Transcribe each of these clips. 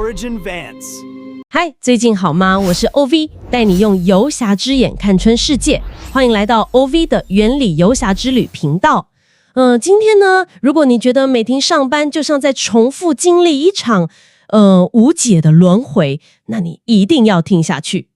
Origin Vance。嗨，最近好嗎？我是 OV， 帶你用游俠之眼看穿世界。歡迎來到 OV 的原理游俠之旅頻道。今天呢，如果你覺得每天上班就像在重複經歷一場無解的輪迴，那你一定要聽下去。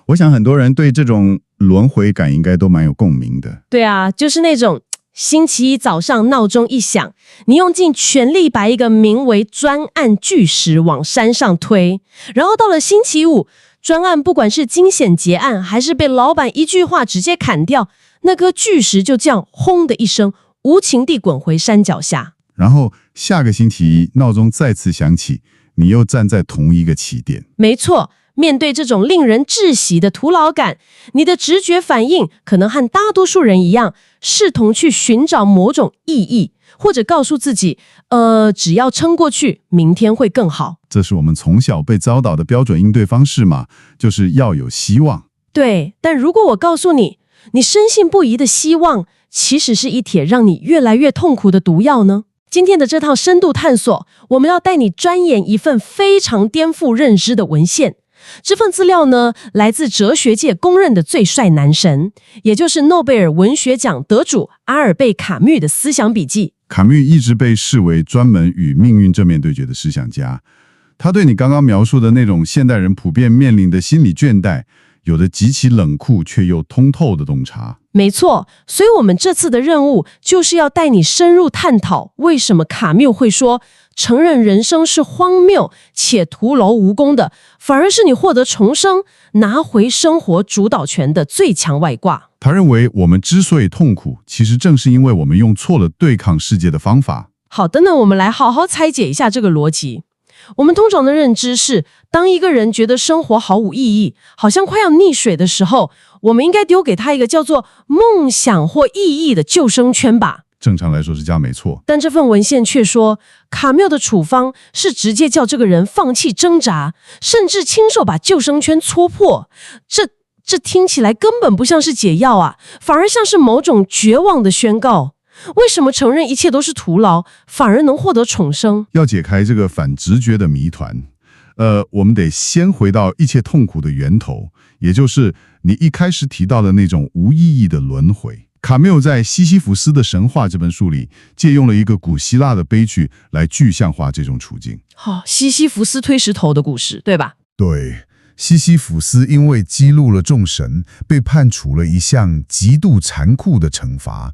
我想很多人對這種輪迴感應該都蠻有共鳴的。對啊，就是那種星期一早上鬧鐘一響，你用盡全力把一個名為專案巨石往山上推，然後到了星期五，專案不管是驚險結案，還是被老闆一句話直接砍掉，那顆巨石就這樣轟的一聲，無情地滾回山腳下。然後下個星期一，鬧鐘再次響起，你又站在同一個起點。沒錯。面對這種令人窒息的徒勞感，你的直覺反應可能和大多數人一樣，視同去尋找某種意義，或者告訴自己，只要撐過去，明天會更好。這是我們從小被教導的標準應對方式嘛，就是要有希望。對，但如果我告訴你，你深信不疑的希望，其實是一帖讓你越來越痛苦的毒藥呢？今天的這套深度探索，我們要帶你鑽研一份非常顛覆認知的文獻。這份資料呢，來自哲學界公認的最帥男神，也就是諾貝爾文學獎得主阿爾貝·卡繆的思想筆記。卡繆一直被視為專門與命運正面對決的思想家，他對你剛剛描述的那種現代人普遍面臨的心理倦怠，有着極其冷酷卻又通透的洞察。沒錯，所以我們這次的任務就是要帶你深入探討，為什麼卡繆會說承認人生是荒謬且徒勞無功的，反而是你獲得重生、拿回生活主導權的最強外掛。他認為我們之所以痛苦，其實正是因為我們用錯了對抗世界的方法。好的呢，我們來好好拆解一下這個邏輯。我們通常的認知是，當一個人覺得生活毫無意義，好像快要溺水的時候，我們應該丟給他一個叫做夢想或意義的救生圈吧。正常來說是這樣，沒錯。但這份文獻卻說，卡繆的處方是直接叫這個人放棄掙扎，甚至親手把救生圈戳破。這聽起來根本不像是解藥啊，反而像是某種絕望的宣告。為什麼承認一切都是徒勞，反而能獲得重生？要解開這個反直覺的謎團，我們得先回到一切痛苦的源頭，也就是你一開始提到的那種無意義的輪迴。卡繆在《西西弗斯的神話》這本書裡，借用了一個古希臘的悲劇來具象化這種處境。西西弗斯推石頭的故事，對吧？對，西西弗斯因為激怒了眾神，被判處了一項極度殘酷的懲罰，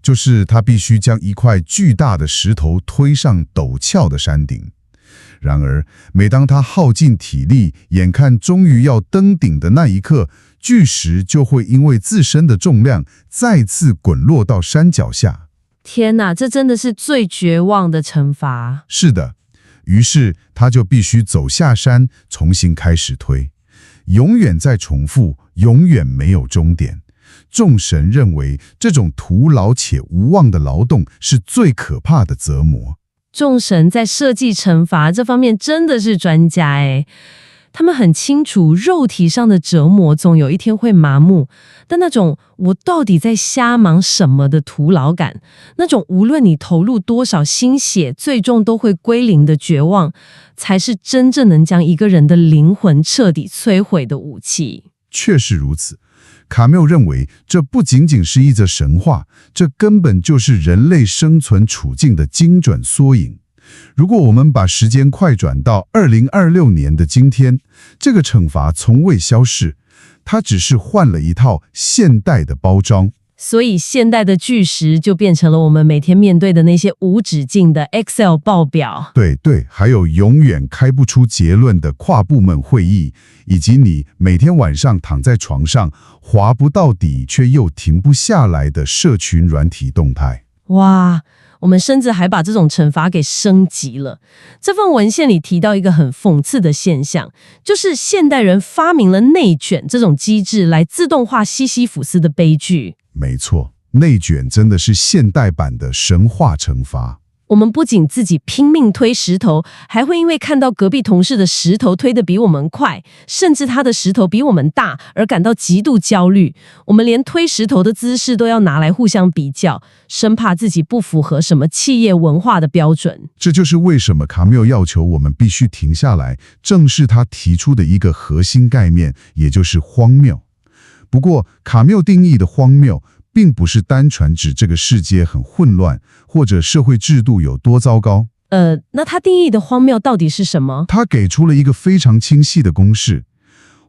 就是他必須將一塊巨大的石頭推上陡峭的山頂。然而，每當他耗盡體力，眼看終於要登頂的那一刻，巨石就會因為自身的重量再次滾落到山腳下。天哪，這真的是最絕望的懲罰。是的，於是他就必須走下山，重新開始推，永遠在重複，永遠沒有終點。眾神認為這種徒勞且無望的勞動是最可怕的折磨。眾神在設計懲罰這方面真的是專家誒，他們很清楚肉體上的折磨總有一天會麻木，但那種我到底在瞎忙什麼的徒勞感，那種無論你投入多少心血，最終都會歸零的絕望，才是真正能將一個人的靈魂徹底摧毀的武器。確實如此。卡繆認為，這不僅僅是一則神話，這根本就是人類生存處境的精準縮影。如果我們把時間快轉到2026年的今天，這個懲罰從未消逝，它只是換了一套現代的包裝。所以現代的巨石就變成了我們每天面對的那些無止境的 Excel 報表。對，還有永遠開不出結論的跨部門會議，以及你每天晚上躺在床上滑不到底卻又停不下來的社群軟體動態。哇，我們甚至還把這種懲罰給升級了。這份文獻裡提到一個很諷刺的現象，就是現代人發明了內卷這種機制來自動化西西弗斯的悲劇。沒錯，內卷真的是現代版的神話懲罰。我們不僅自己拼命推石頭，還會因為看到隔壁同事的石頭推得比我們快，甚至他的石頭比我們大，而感到極度焦慮。我們連推石頭的姿勢都要拿來互相比較，生怕自己不符合什麼企業文化的標準。這就是為什麼卡繆要求我們必須停下來，正視他提出的一個核心概念，也就是荒謬。不過，卡繆定義的荒謬，並不是單純指這個世界很混亂，或者社會制度有多糟糕。那他定義的荒謬到底是什麼？他給出了一個非常清晰的公式：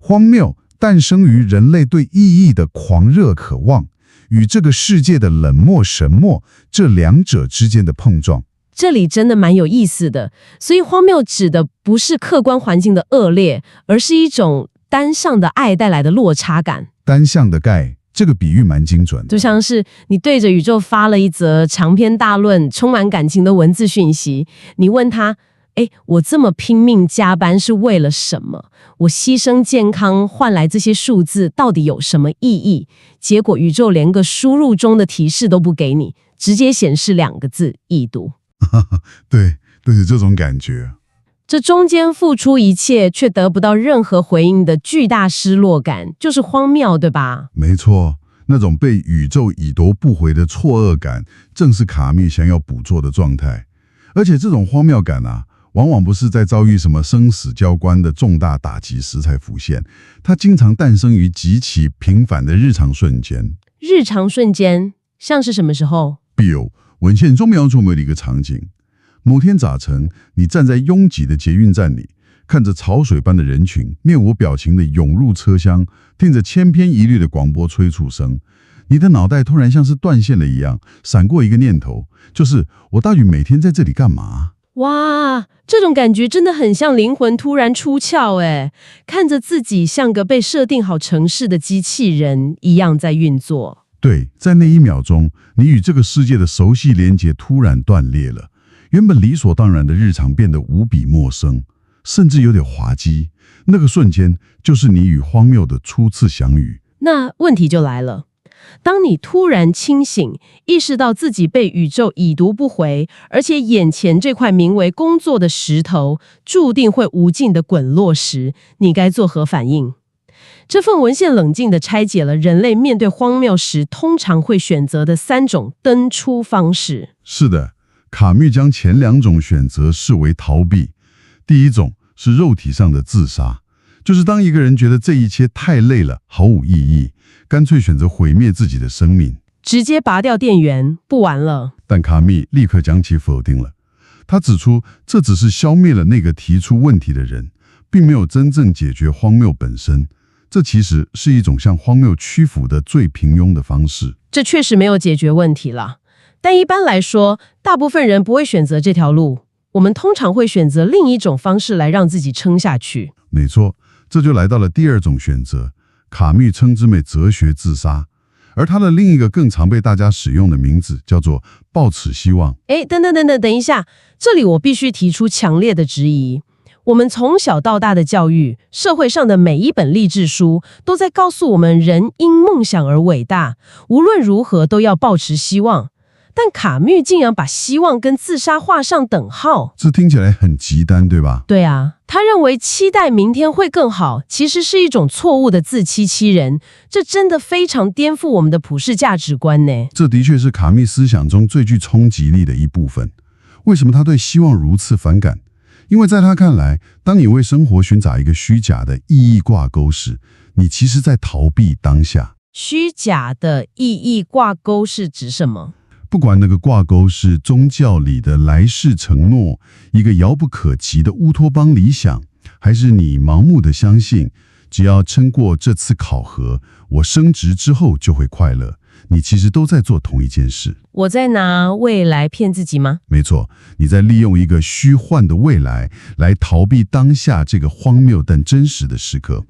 荒謬誕生於人類對意義的狂熱渴望，與這個世界的冷漠神默這兩者之間的碰撞。這裡真的蠻有意思的。所以荒謬指的不是客觀環境的惡劣，而是一種單向的愛帶來的落差感。單向的愛。這個比喻蠻精準的，就像是你對着宇宙發了一則長篇大論、充滿感情的文字訊息，你問他：我這麼拼命加班是為了什麼？我犧牲健康換來這些數字到底有什麼意義？結果宇宙連個輸入中的提示都不給你，直接顯示2個字：已讀。對，是這種感覺。這中間付出一切卻得不到任何回應的巨大失落感，就是荒謬，對吧？沒錯，那種被宇宙已讀不回的錯愕感，正是卡繆想要捕捉的狀態。而且這種荒謬感啊，往往不是在遭遇什麼生死交關的重大打擊時才浮現，它經常誕生於極其平凡的日常瞬間。日常瞬間，像是什麼時候？比如文獻中描述的一個場景。某天早晨，你站在擁擠的捷運站裡，看着潮水般的人群面無表情地湧入車廂，聽着千篇一律的廣播催促聲，你的腦袋突然像是斷線了一樣，閃過一個念頭，就是我到底每天在這裡幹嘛？哇，這種感覺真的很像靈魂突然出竅誒，看着自己像個被設定好程式的機器人一樣在運作。對，在那一秒鐘，你與這個世界的熟悉連結突然斷裂了。原本理所當然的日常變得無比陌生，甚至有點滑稽。那個瞬間，就是你與荒謬的初次相遇。那問題就來了，當你突然清醒，意識到自己被宇宙已讀不回，而且眼前這塊名為工作的石頭注定會無盡的滾落時，你該作何反應？這份文獻冷靜地拆解了人類面對荒謬時通常會選擇的3種登出方式。是的。卡繆將前2種選擇視為逃避。第一種是肉體上的自殺，就是當一個人覺得這一切太累了，毫無意義，乾脆選擇毀滅自己的生命，直接拔掉電源，不玩了。但卡繆立刻將其否定了。他指出，這只是消滅了那個提出問題的人，並沒有真正解決荒謬本身。這其實是一種向荒謬屈服的最平庸的方式。這確實沒有解決問題了。但一般來說，大部分人不會選擇這條路。我們通常會選擇另一種方式來讓自己撐下去。沒錯，這就來到了第2種選擇，卡繆稱之為哲學自殺，而它的另一個更常被大家使用的名字叫做抱持希望。等一下，這裡我必須提出強烈的質疑。我們從小到大的教育，社會上的每一本勵志書，都在告訴我們人因夢想而偉大，無論如何都要抱持希望。但卡繆竟然把希望跟自殺畫上等號，這聽起來很極端，對吧？對啊，他認為期待明天會更好，其實是一種錯誤的自欺欺人。這真的非常顛覆我們的普世價值觀呢。這的確是卡繆思想中最具衝擊力的一部分。為什麼他對希望如此反感？因為在他看來，當你為生活尋找一個虛假的意義掛鈎時，你其實在逃避當下。虛假的意義掛鈎是指什麼？不管那個掛鈎是宗教裡的來世承諾，一個遙不可及的烏托邦理想，還是你盲目的相信，只要撐過這次考核，我升職之後就會快樂，你其實都在做同一件事。我在拿未來騙自己嗎？沒錯，你在利用一個虛幻的未來來逃避當下這個荒謬但真實的時刻。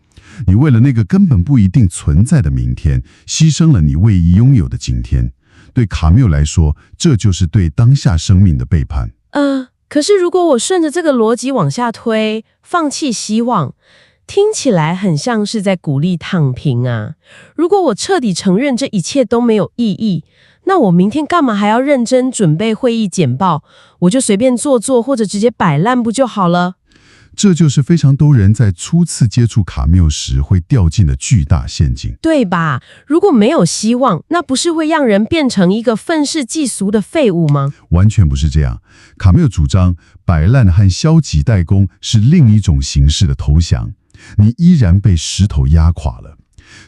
你為了那個根本不一定存在的明天，犧牲了你唯一擁有的今天。對卡繆來說，這就是對當下生命的背叛。可是如果我順着這個邏輯往下推，放棄希望，聽起來很像是在鼓勵躺平啊。如果我徹底承認這一切都沒有意義，那我明天幹嘛還要認真準備會議簡報？我就隨便做做，或者直接擺爛不就好了？這就是非常多人在初次接觸卡繆時會掉進的巨大陷阱，對吧？如果沒有希望，那不是會讓人變成一個憤世嫉俗的廢物嗎？完全不是這樣。卡繆主張擺爛和消極怠工是另一種形式的投降，你依然被石頭壓垮了。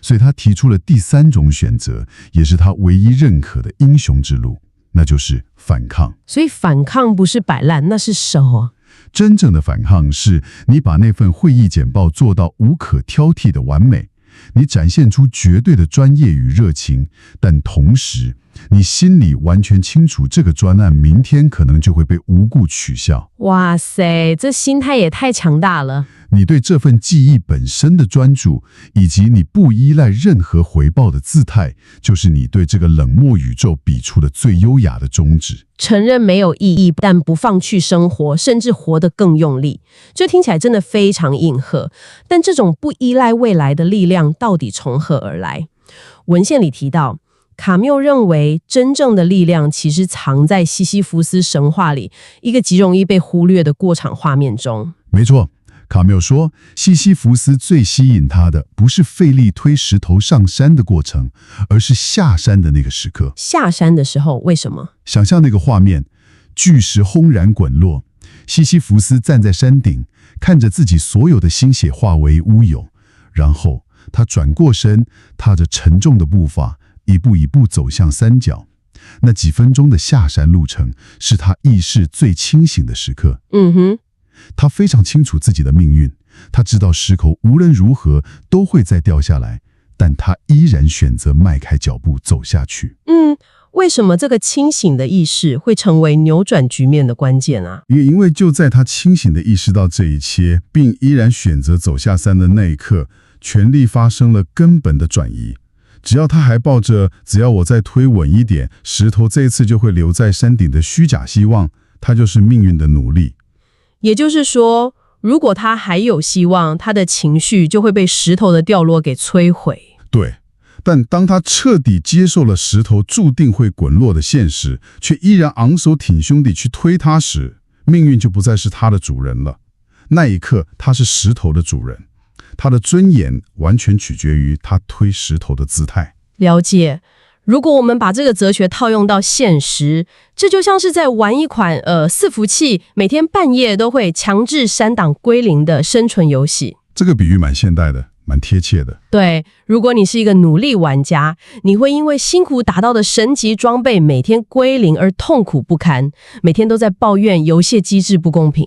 所以他提出了第三種選擇，也是他唯一認可的英雄之路，那就是反抗。所以反抗不是擺爛，那是什麼？真正的反抗是你把那份會議簡報做到無可挑剔的完美，你展現出絕對的專業與熱情，但同時你心裡完全清楚這個專案明天可能就會被無故取消。哇塞，這心態也太強大了。你對這份技藝本身的專注，以及你不依賴任何回報的姿態，就是你對這個冷漠宇宙比出的最優雅的宗旨。承認沒有意義，但不放棄生活，甚至活得更用力。這聽起來真的非常硬核，但這種不依賴未來的力量到底從何而來？文獻裡提到，卡繆認為真正的力量其實藏在西西弗斯神話裡一個極容易被忽略的過場畫面中。沒錯。卡繆說，西西弗斯最吸引他的不是費力推石頭上山的過程，而是下山的那個時刻。下山的時候，為什麼？想象那個畫面，巨石轟然滾落，西西弗斯站在山頂，看着自己所有的心血化為烏有，然後他轉過身，踏着沉重的步伐，一步一步走向山腳。那幾分鐘的下山路程，是他意識最清醒的時刻。他非常清楚自己的命運，他知道石頭無論如何都會再掉下來，但他依然選擇邁開腳步走下去。為什麼這個清醒的意識會成為扭轉局面的關鍵啊？因為就在他清醒地意識到這一切，並依然選擇走下山的那一刻，權力發生了根本的轉移。只要他還抱着只要我再推穩一點，石頭這一次就會留在山頂的虛假希望，他就是命運的奴隸。也就是說，如果他還有希望，他的情緒就會被石頭的掉落給摧毀。對，但當他徹底接受了石頭注定會滾落的現實，卻依然昂首挺胸地去推它時，命運就不再是他的主人了。那一刻，他是石頭的主人，他的尊嚴完全取決於他推石頭的姿態。了解。如果我們把這個哲學套用到現實，這就像是在玩一款伺服器每天半夜都會強制刪檔歸零的生存遊戲。這個比喻蠻現代的，蠻貼切的。對，如果你是一個努力玩家，你會因為辛苦打到的神級裝備每天歸零而痛苦不堪，每天都在抱怨遊戲機制不公平。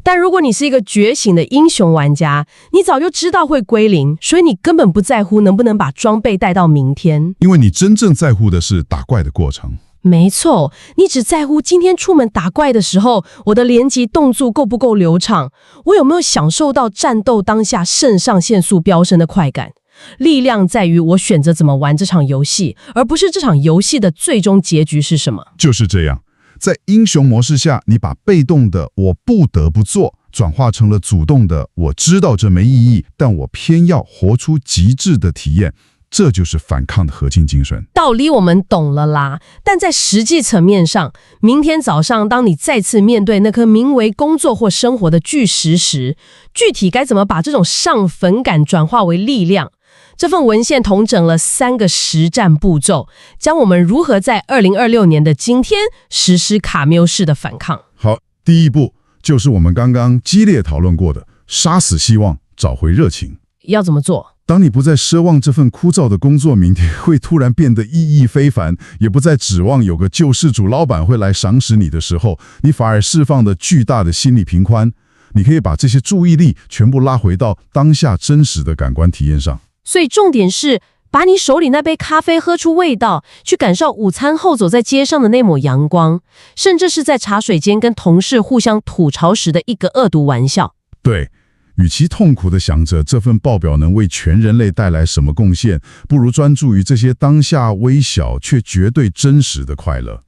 但如果你是一個覺醒的英雄玩家，你早就知道會歸零，所以你根本不在乎能不能把裝備帶到明天，因為你真正在乎的是打怪的過程。沒錯，你只在乎今天出門打怪的時候，我的連擊動作夠不夠流暢，我有沒有享受到戰鬥當下腎上腺素飆升的快感。力量在於我選擇怎麼玩這場遊戲，而不是這場遊戲的最終結局是什麼。就是這樣。在英雄模式下，你把被動的我不得不做轉化成了主動的我知道這沒意義，但我偏要活出極致的體驗，這就是反抗的核心精神。道理我們懂了啦，但在實際層面上，明天早上當你再次面對那顆名為工作或生活的巨石時，具體該怎麼把這種上墳感轉化為力量？這份文獻統整了3個實戰步驟，教我們如何在2026年的今天實施卡繆式的反抗。好，第一步就是我們剛剛激烈討論過的，殺死希望，找回熱情。要怎麼做？當你不再奢望這份枯燥的工作明天會突然變得意義非凡，也不再指望有個救世主老闆會來賞識你的時候，你反而釋放了巨大的心理頻寬。你可以把這些注意力全部拉回到當下真實的感官體驗上。所以重點是把你手裡那杯咖啡喝出味道，去感受午餐後走在街上的那抹陽光，甚至是在茶水間跟同事互相吐槽時的一個惡毒玩笑。對，與其痛苦地想着這份報表能為全人類帶來什麼貢獻，不如專注於這些當下微小卻絕對真實的快樂。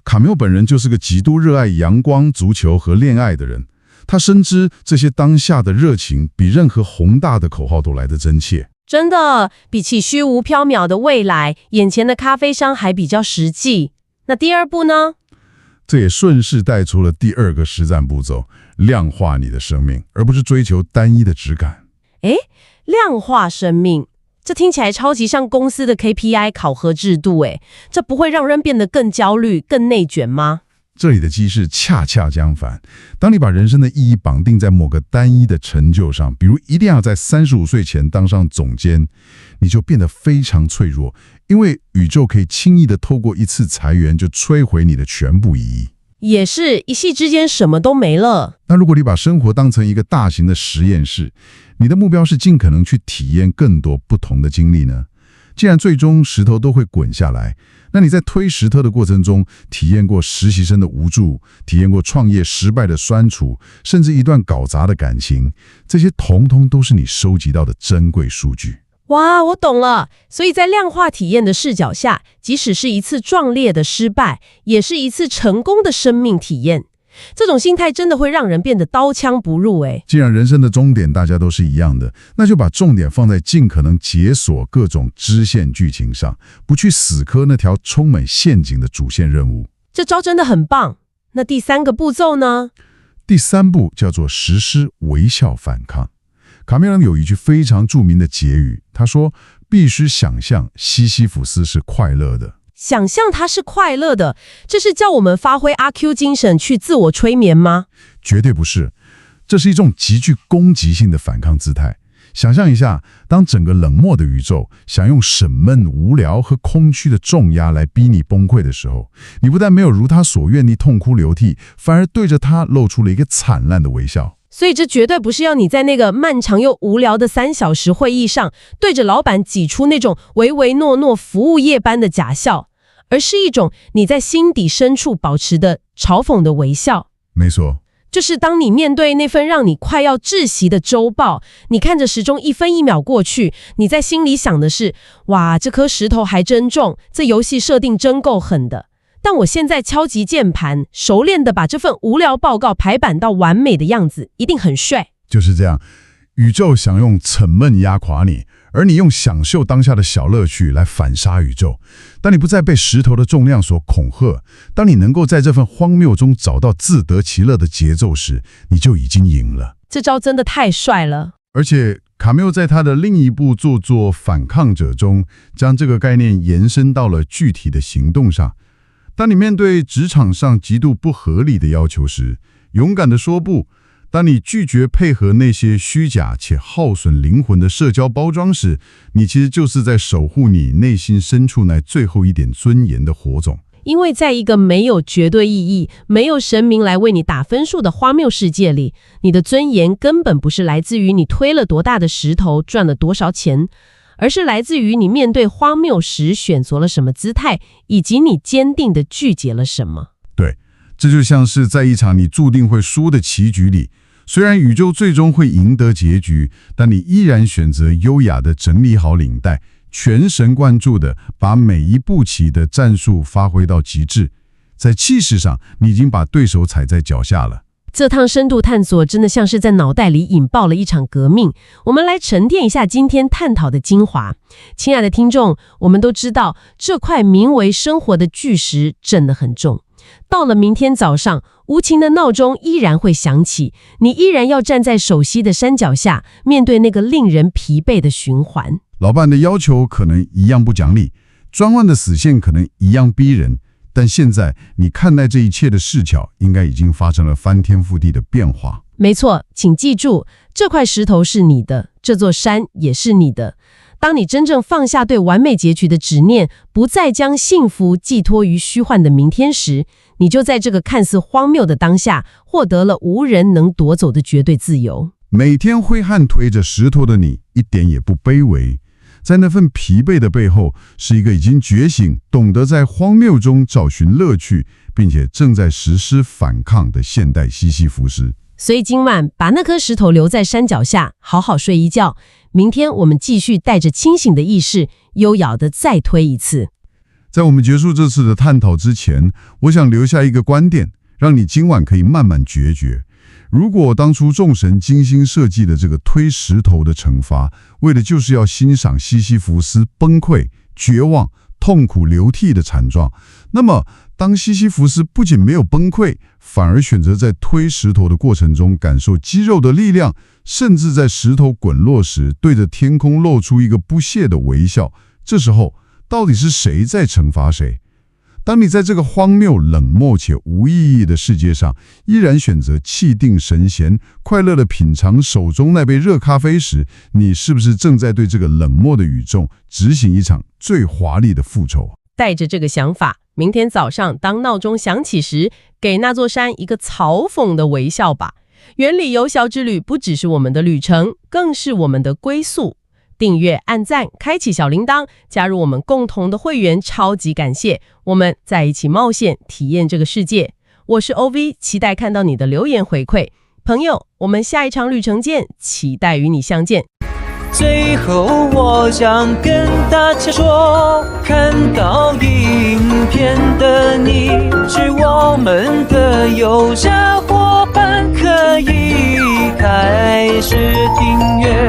卡繆本人就是個極度熱愛陽光、足球和戀愛的人，他深知這些當下的熱情比任何宏大的口號都來得真切。真的，比起虛無縹緲的未來，眼前的咖啡商還比較實際。那第二步呢？這也順勢帶出了第二個實戰步驟，量化你的生命，而不是追求單一的質感。誒，量化生命，這聽起來超級像公司的 KPI 考核制度，誒，這不會讓人變得更焦慮、更內捲嗎？這裡的機制恰恰相反，當你把人生的意義綁定在某個單一的成就上，比如一定要在35歲前當上總監，你就變得非常脆弱，因為宇宙可以輕易的透過一次裁員就摧毀你的全部意義。也是一夕之間什麼都沒了。那如果你把生活當成一個大型的實驗室，你的目標是盡可能去體驗更多不同的經歷呢？既然最終石頭都會滾下來，那你在推石頭的過程中，體驗過實習生的無助，體驗過創業失敗的酸楚，甚至一段搞砸的感情，這些統統都是你收集到的珍貴數據。哇，我懂了。所以在量化體驗的視角下，即使是一次壯烈的失敗，也是一次成功的生命體驗。這種心態真的會讓人變得刀槍不入誒。既然人生的終點大家都是一樣的，那就把重點放在盡可能解鎖各種支線劇情上，不去死磕那條充滿陷阱的主線任務。這招真的很棒。那第三個步驟呢？第三步叫做實施微笑反抗。卡繆朗有一句非常著名的結語，他說：“必須想象西西弗斯是快樂的。”想象他是快樂的，這是叫我們發揮阿 Q 精神去自我催眠嗎？絕對不是，這是一種極具攻擊性的反抗姿態。想象一下，當整個冷漠的宇宙想用審悶、無聊和空虛的重壓來逼你崩潰的時候，你不但沒有如他所願地痛哭流涕，反而對着他露出了一個燦爛的微笑。所以這絕對不是要你在那個漫長又無聊的3小時會議上，對着老闆擠出那種唯唯諾諾服務業般的假笑，而是一種你在心底深處保持的嘲諷的微笑。沒錯，就是當你面對那份讓你快要窒息的週報，你看着時鐘1分1秒過去，你在心裡想的是：哇，這顆石頭還真重，這遊戲設定真夠狠的。但我現在敲擊鍵盤，熟練地把這份無聊報告排版到完美的樣子，一定很帥。就是這樣，宇宙想用沉悶壓垮你，而你用享受當下的小樂趣來反殺宇宙。當你不再被石頭的重量所恐嚇，當你能夠在這份荒謬中找到自得其樂的節奏時，你就已經贏了。這招真的太帥了。而且卡繆在他的另一部著作《反抗者》中，將這個概念延伸到了具體的行動上。當你面對職場上極度不合理的要求時，勇敢地說不；當你拒絕配合那些虛假且耗損靈魂的社交包裝時，你其實就是在守護你內心深處那最後一點尊嚴的火種。因為在一個沒有絕對意義、沒有神明來為你打分數的荒謬世界裡，你的尊嚴根本不是來自於你推了多大的石頭、賺了多少錢，而是來自於你面對荒謬時選擇了什麼姿態，以及你堅定地拒絕了什麼。對，這就像是在一場你注定會輸的棋局裡，雖然宇宙最終會贏得結局，但你依然選擇優雅地整理好領帶，全神貫注地把每一步棋的戰術發揮到極致。在氣勢上，你已經把對手踩在腳下了。這趟深度探索真的像是在腦袋裡引爆了一場革命。我們來沉澱一下今天探討的精華。親愛的聽眾，我們都知道這塊名為生活的巨石真的很重。到了明天早上，無情的鬧鐘依然會響起，你依然要站在熟悉的山腳下，面對那個令人疲憊的循環。老闆的要求可能一樣不講理，專案的死線可能一樣逼人。但現在你看待這一切的視角，應該已經發生了翻天覆地的變化。沒錯，請記住，這塊石頭是你的，這座山也是你的。當你真正放下對完美結局的執念，不再將幸福寄託於虛幻的明天時，你就在這個看似荒謬的當下，獲得了無人能奪走的絕對自由。每天揮汗推着石頭的你，一點也不卑微。在那份疲憊的背後，是一個已經覺醒、懂得在荒謬中找尋樂趣，並且正在實施反抗的現代西西弗斯。所以今晚把那顆石頭留在山腳下，好好睡一覺。明天我們繼續帶着清醒的意識，優雅地再推一次。在我們結束這次的探討之前，我想留下一個觀點，讓你今晚可以慢慢決絕。如果當初眾神精心設計的這個推石頭的懲罰，為的就是要欣賞西西弗斯崩潰、絕望、痛苦流涕的慘狀，那麼當西西弗斯不僅沒有崩潰，反而選擇在推石頭的過程中感受肌肉的力量，甚至在石頭滾落時對着天空露出一個不屑的微笑，這時候到底是誰在懲罰誰？當你在這個荒謬、冷漠且無意義的世界上，依然選擇氣定神閒、快樂地品嘗手中那杯熱咖啡時，你是不是正在對這個冷漠的宇宙執行一場最華麗的復仇？帶着這個想法，明天早上當鬧鐘響起時，給那座山一個嘲諷的微笑吧。原理遊小之旅不只是我們的旅程，更是我們的歸宿。訂閱、按讚、開啟小鈴鐺，加入我們共同的會員，超級感謝！我們在一起冒險，體驗這個世界。我是 OV， 期待看到你的留言回饋。朋友，我們下一場旅程見，期待與你相見。最後我想跟大家說，看到影片的你是我們的友善夥伴，可以開始訂閱